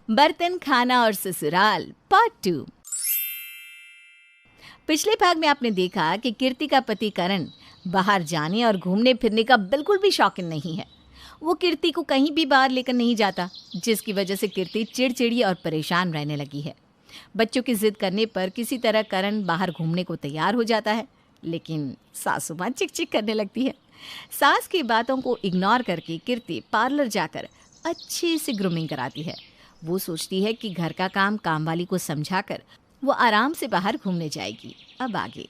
बर्तन खाना और ससुराल पार्ट 2। पिछले भाग में आपने देखा कि कीर्ति का पति करण बाहर जाने और घूमने फिरने का बिल्कुल भी शौकीन नहीं है। वो कीर्ति को कहीं भी बाहर लेकर नहीं जाता, जिसकी वजह से कीर्ति चिड़चिड़ी और परेशान रहने लगी है। बच्चों की जिद करने पर किसी तरह करण बाहर घूमने को तैयार हो जाता है, लेकिन सासू माँ चिक चिक करने लगती है। सास की बातों को इग्नोर करके कीर्ति पार्लर जाकर अच्छे से ग्रूमिंग कराती है। वो सोचती है कि घर का काम कामवाली को समझाकर वो आराम से बाहर घूमने जाएगी। अब आगे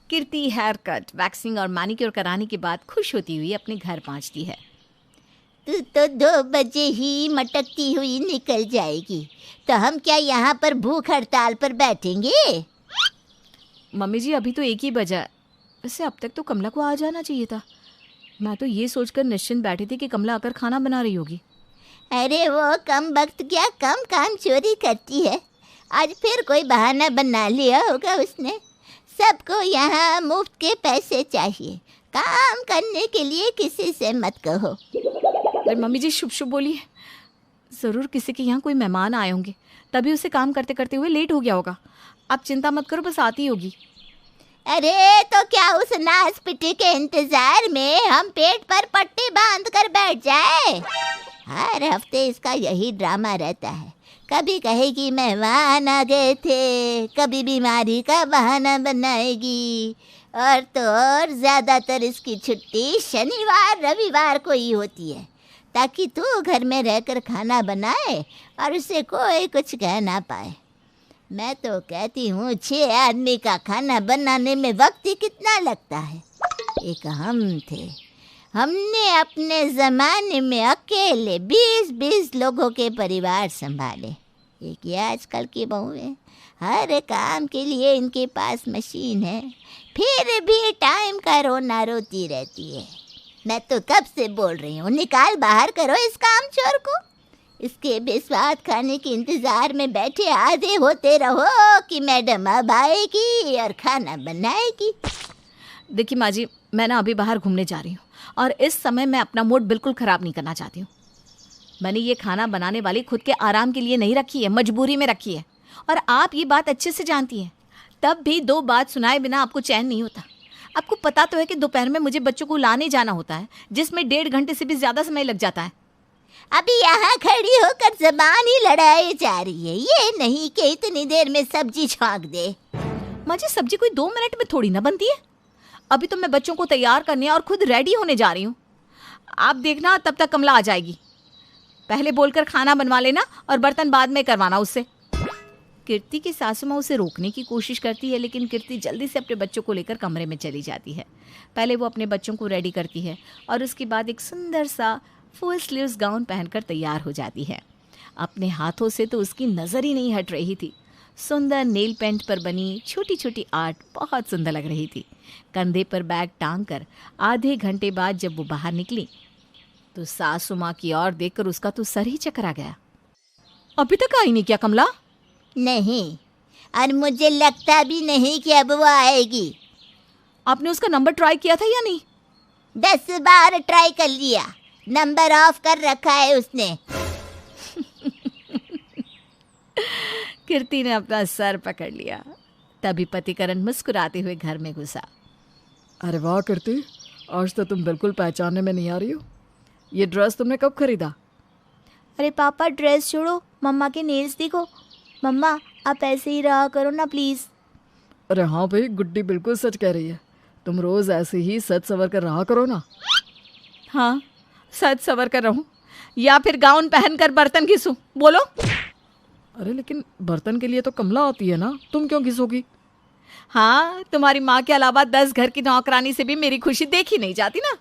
कीर्ति हेयर कट, वैक्सिंग और मैनिक्योर कराने के बाद खुश होती हुई अपने घर पहुंचती है। तू तो 2 बजे ही मटकती हुई निकल जाएगी, तो हम क्या यहाँ पर भूख हड़ताल पर बैठेंगे? मम्मी जी, अभी तो 1 ही बजा है। वैसे अब तक तो कमला को आ जाना चाहिए था। मैं तो ये सोचकर निश्चिंत बैठी थी कि कमला आकर खाना बना रही होगी। अरे वो कम वक्त क्या कम काम चोरी करती है। आज फिर कोई बहाना बना लिया होगा उसने। सबको यहाँ मुफ्त के पैसे चाहिए, काम करने के लिए किसी से मत कहो। अरे मम्मी जी, शुभ शुभ बोलिए। ज़रूर किसी के यहाँ कोई मेहमान आए होंगे, तभी उसे काम करते करते हुए लेट हो गया होगा। आप चिंता मत करो, बस आती होगी। अरे तो क्या उस नासपिटी के इंतजार में हम पेट पर पट्टी बांध कर बैठ जाए? हर हफ्ते इसका यही ड्रामा रहता है। कभी कहेगी मेहमान आ गए थे, कभी बीमारी का बहाना बनाएगी, और तो और ज़्यादातर इसकी छुट्टी शनिवार रविवार को ही होती है, ताकि तू घर में रहकर खाना बनाए और उसे कोई कुछ कह ना पाए। मैं तो कहती हूँ 6 आदमी का खाना बनाने में वक्त ही कितना लगता है। एक हम थे, हमने अपने ज़माने में अकेले 20-20 लोगों के परिवार संभाले। एक ये आजकल की बहू है, हर काम के लिए इनके पास मशीन है, फिर भी टाइम का रोना रोती रहती है। मैं तो कब से बोल रही हूँ, निकाल बाहर करो इस काम चोर को। इसके बेस्वाद खाने के इंतज़ार में बैठे आधे होते रहो कि मैडम अब आएगी और खाना बनाएगी। देखिए माँ जी, मैं ना अभी बाहर घूमने जा रही हूँ और इस समय मैं अपना मूड बिल्कुल ख़राब नहीं करना चाहती हूँ। मैंने ये खाना बनाने वाली खुद के आराम के लिए नहीं रखी है, मजबूरी में रखी है, और आप ये बात अच्छे से जानती हैं। तब भी 2 बात सुनाए बिना आपको चैन नहीं होता। आपको पता तो है कि दोपहर में मुझे बच्चों को लाने जाना होता है, जिसमें 1.5 घंटे से भी ज़्यादा समय लग जाता है। अभी यहाँ खड़ी होकर ज़बान ही लड़ाई जा रही है, ये नहीं कि इतनी देर में सब्जी छौंक दे। माँ जी, सब्जी कोई 2 मिनट में थोड़ी ना बनती है। अभी तो मैं बच्चों को तैयार करने और खुद रेडी होने जा रही हूँ। आप देखना, तब तक कमला आ जाएगी। पहले बोलकर खाना बनवा लेना और बर्तन बाद में करवाना उससे। कीर्ति की सासू माँ उसे रोकने की कोशिश करती है, लेकिन कीर्ति जल्दी से अपने बच्चों को लेकर कमरे में चली जाती है। पहले वो अपने बच्चों को रेडी करती है और उसके बाद एक सुंदर सा फुल स्लीव्स गाउन पहनकर तैयार हो जाती है। अपने हाथों से तो उसकी नज़र ही नहीं हट रही थी। सुंदर नेल पेंट पर बनी छोटी छोटी आर्ट बहुत सुंदर लग रही थी। कंधे पर बैग टांग कर आधे घंटे बाद जब वो बाहर निकली तो सासू माँ की ओर देखकर उसका तो सर ही चकरा गया। अभी तक आई नहीं क्या कमला? नहीं, और मुझे लगता भी नहीं कि अब वो आएगी। आपने उसका नंबर ट्राई किया था या नहीं? 10 बार ट्राई कर लिया, नंबर ऑफ कर रखा है उसने। कीर्ति ने अपना सर पकड़ लिया। तभी पति करण मुस्कुराते हुए घर में घुसा। अरे वाह कीर्ति, आज तो तुम बिल्कुल पहचानने में नहीं आ रही हो। ये ड्रेस तुमने कब खरीदा? अरे पापा, ड्रेस छोड़ो, मम्मा के नेल्स देखो। मम्मा आप ऐसे ही रहा करो ना प्लीज़। अरे हाँ भाई, गुड्डी बिल्कुल सच कह रही है। तुम रोज़ ऐसे ही सच सवर कर रहा करो ना। हाँ, सच सवर कर रहूं या फिर गाउन पहनकर बर्तन घिसूं? बोलो। अरे लेकिन बर्तन के लिए तो कमला आती है ना, तुम क्यों घिसोगी? हाँ, तुम्हारी माँ के अलावा 10 घर की नौकरानी से भी मेरी खुशी देखी नहीं जाती ना।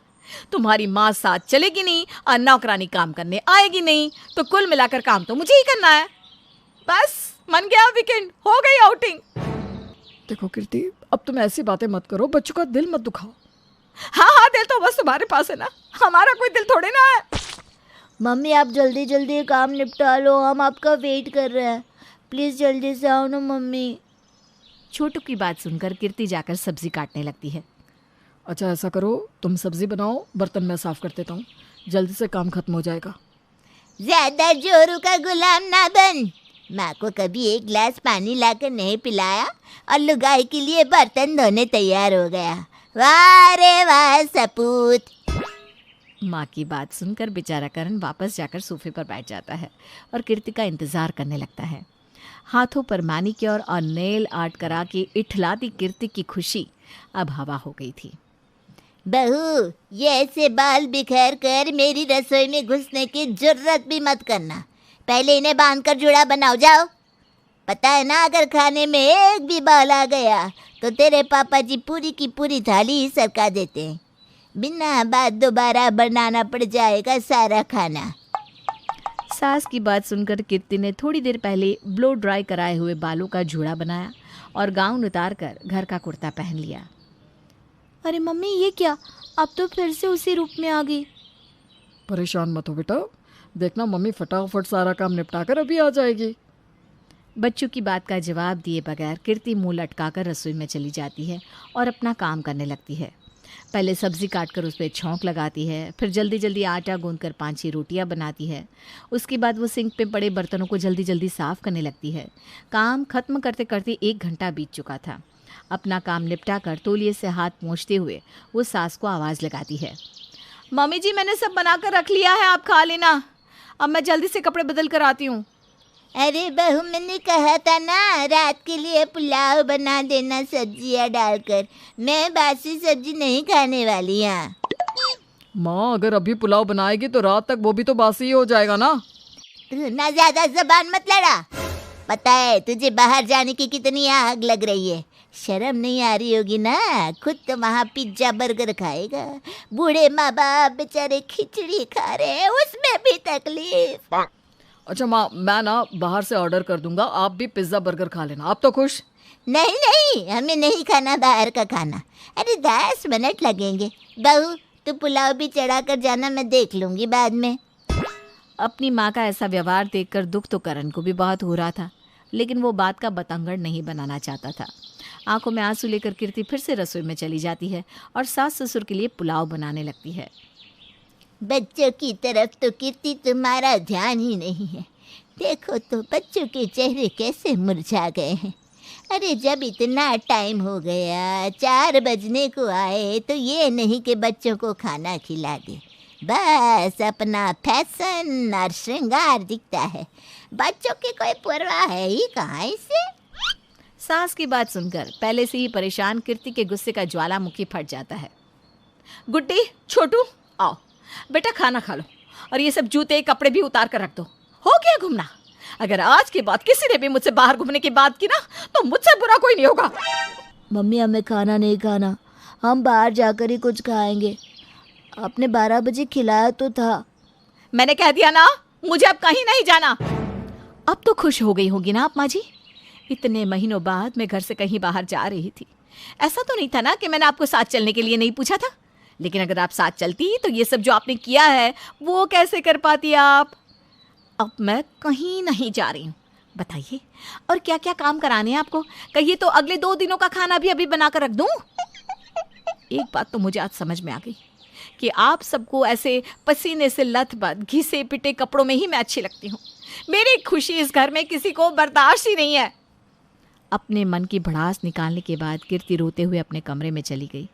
तुम्हारी माँ साथ चलेगी नहीं और नौकरानी काम करने आएगी नहीं, तो कुल मिलाकर काम तो मुझे ही करना है। बस मन गया वीकेंड, हो गई आउटिंग। देखो कीर्ति, अब तुम ऐसी बातें मत करो, बच्चों का दिल मत दुखाओ। हाँ हाँ, दिल तो बस तुम्हारे पास है ना, हमारा कोई दिल थोड़े ना है। मम्मी आप जल्दी जल्दी काम निपटा लो, हम आपका वेट कर रहे हैं। प्लीज़ जल्दी से आओ ना मम्मी। छोटू की बात सुनकर कीर्ति जाकर सब्जी काटने लगती है। अच्छा ऐसा करो, तुम सब्जी बनाओ, बर्तन मैं साफ़ कर देता हूँ, जल्दी से काम खत्म हो जाएगा। ज्यादा जोरू का गुलाम ना बन। माँ को कभी एक गिलास पानी लाकर नहीं पिलाया और लुगाई के लिए बर्तन धोने तैयार हो गया। वाह रे वाह सपूत। माँ की बात सुनकर बेचारा करण वापस जाकर सोफे पर बैठ जाता है और कीर्ति का इंतजार करने लगता है। हाथों पर मैनिक्योर और नेल आर्ट करा के इठलाती कीर्ति की खुशी अब हवा हो गई थी। बहू, ये ऐसे बाल बिखेर कर मेरी रसोई में घुसने की जुर्रत भी मत करना। पहले इन्हें बांधकर जुड़ा बनाओ, जाओ। पता है ना, अगर खाने में एक भी बाल आ गया तो तेरे पापा जी पूरी की पूरी थाली ही सरका देते हैं। बिना बात दोबारा बनाना पड़ जाएगा सारा खाना। सास की बात सुनकर कीर्ति ने थोड़ी देर पहले ब्लो ड्राई कराए हुए बालों का जूड़ा बनाया और गाउन उतार कर घर का कुर्ता पहन लिया। अरे मम्मी, ये क्या? अब तो फिर से उसी रूप में आ गई। परेशान मत हो बेटा, देखना मम्मी फटाफट सारा काम निपटा कर अभी आ जाएगी। बच्चों की बात का जवाब दिए बगैर कीर्ति मुंह लटकाकर रसोई में चली जाती है और अपना काम करने लगती है। पहले सब्जी काटकर उस पर छौंक लगाती है, फिर जल्दी जल्दी आटा गूंदकर 5-6 रोटियां बनाती है। उसके बाद वो सिंक पे पड़े बर्तनों को जल्दी जल्दी साफ़ करने लगती है। काम खत्म करते करते 1 घंटा बीत चुका था। अपना काम निपटा कर तौलिए से हाथ पोंछते हुए वो सास को आवाज़ लगाती है। मम्मी जी, मैंने सब बना कर रख लिया है, आप खा लेना। अब मैं जल्दी से कपड़े बदल कर आती हूँ। अरे बहू, मैंने कहा था ना रात के लिए पुलाव बना देना सब्जियाँ डालकर। मैं बासी सब्जी नहीं खाने वाली। यहाँ माँ, अगर अभी पुलाव बनाएगी तो रात तक वो भी तो बासी ही हो जाएगा ना। तू ना ज्यादा जबान मत लड़ा। पता है तुझे बाहर जाने की कितनी आग लग रही है। शर्म नहीं आ रही होगी ना, खुद तो वहाँ पिज्जा बर्गर खाएगा। बूढ़े माँ बाप बेचारे खिचड़ी खा रहे हैं, उसमें भी तकलीफ। अच्छा माँ, मैं ना बाहर से ऑर्डर कर दूंगा, आप भी पिज्ज़ा बर्गर खा लेना। आप तो खुश? नहीं नहीं, हमें नहीं खाना बाहर का खाना। अरे 10 मिनट लगेंगे। बहू, तू पुलाव भी चढ़ा कर जाना, मैं देख लूंगी बाद में। अपनी माँ का ऐसा व्यवहार देखकर दुख तो करण को भी बहुत हो रहा था, लेकिन वो बात का बतंगड़ नहीं बनाना चाहता था। आंखों में आंसू लेकर कीर्ति फिर से रसोई में चली जाती है और सास ससुर के लिए पुलाव बनाने लगती है। बच्चों की तरफ तो कीर्ति तुम्हारा ध्यान ही नहीं है। देखो तो बच्चों के चेहरे कैसे मुरझा गए हैं। अरे जब इतना टाइम हो गया, 4 बजने को आए, तो ये नहीं कि बच्चों को खाना खिला दे। बस अपना फैशन और श्रृंगार दिखता है। बच्चों की कोई परवाह है ही कहाँ इसे। सास की बात सुनकर पहले से ही परेशान कीर्ति के गुस्से का ज्वालामुखी फट जाता है। गुड्डी, छोटू, आओ बेटा, खाना खा लो और ये सब जूते कपड़े भी उतार कर रख दो। हो गया घूमना। अगर आज के बाद किसी ने भी मुझसे बाहर घूमने की बात की ना, तो मुझसे बुरा कोई नहीं होगा। मम्मी, हमें खाना नहीं खाना, हम बाहर जाकर ही कुछ खाएंगे। आपने 12 बजे खिलाया तो था। मैंने कह दिया ना, मुझे अब कहीं नहीं जाना। अब तो खुश हो गई होगी ना आप माँ जी? इतने महीनों बाद मैं घर से कहीं बाहर जा रही थी। ऐसा तो नहीं था ना कि मैंने आपको साथ चलने के लिए नहीं पूछा था। लेकिन अगर आप साथ चलती तो ये सब जो आपने किया है वो कैसे कर पाती आप? अब मैं कहीं नहीं जा रही हूँ। बताइए, और क्या क्या काम कराने हैं आपको? कहिए तो अगले 2 दिनों का खाना भी अभी बना कर रख दूँ। एक बात तो मुझे आज समझ में आ गई कि आप सबको ऐसे पसीने से लथपथ घिसे पिटे कपड़ों में ही मैं अच्छी लगती हूँ। मेरी खुशी इस घर में किसी को बर्दाश्त ही नहीं है। अपने मन की भड़ास निकालने के बाद कीर्ति रोते हुए अपने कमरे में चली गई।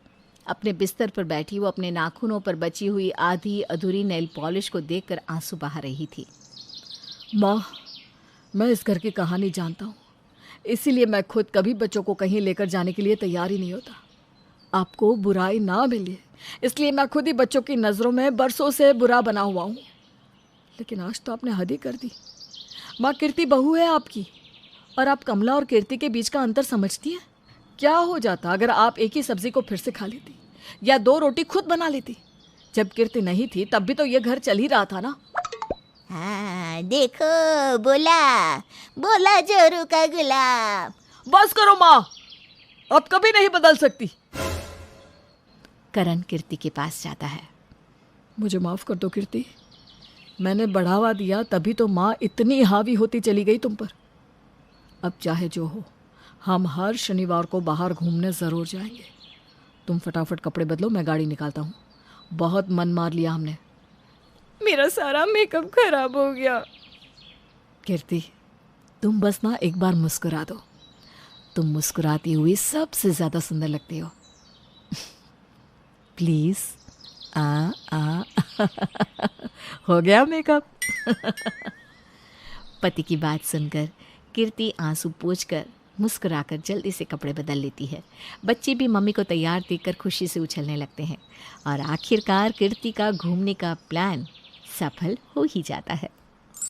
अपने बिस्तर पर बैठी वो अपने नाखूनों पर बची हुई आधी अधूरी नेल पॉलिश को देखकर आंसू बहा रही थी। माँ, मैं इस घर की कहानी जानता हूँ, इसीलिए मैं खुद कभी बच्चों को कहीं लेकर जाने के लिए तैयार ही नहीं होता। आपको बुराई ना मिले इसलिए मैं खुद ही बच्चों की नज़रों में बरसों से बुरा बना हुआ हूँ। लेकिन आज तो आपने हद ही कर दी। माँ, कीर्ति बहू है आपकी, और आप कमला और कीर्ति के बीच का अंतर समझती हैं? क्या हो जाता अगर आप एक ही सब्जी को फिर से खा लेती या 2 रोटी खुद बना लेती? जब कीर्ति नहीं थी तब भी तो ये घर चल ही रहा था ना। हाँ देखो, बोला बोला जोरू का गुलाम। बस करो माँ, अब कभी नहीं बदल सकती। करण कीर्ति के पास जाता है। मुझे माफ़ कर दो कीर्ति, मैंने बढ़ावा दिया तभी तो माँ इतनी हावी होती चली गई तुम पर। अब चाहे जो हो, हम हर शनिवार को बाहर घूमने ज़रूर जाएंगे। तुम फटाफट कपड़े बदलो, मैं गाड़ी निकालता हूँ। बहुत मन मार लिया हमने। मेरा सारा मेकअप खराब हो गया। कीर्ति, तुम बस ना एक बार मुस्कुरा दो। तुम मुस्कुराती हुई सबसे ज्यादा सुंदर लगती हो। प्लीज। आ हो गया मेकअप। पति की बात सुनकर कीर्ति आंसू पोंछकर मुस्कुराकर जल्दी से कपड़े बदल लेती है। बच्चे भी मम्मी को तैयार देखकर खुशी से उछलने लगते हैं और आखिरकार कीर्ति का घूमने का प्लान सफल हो ही जाता है।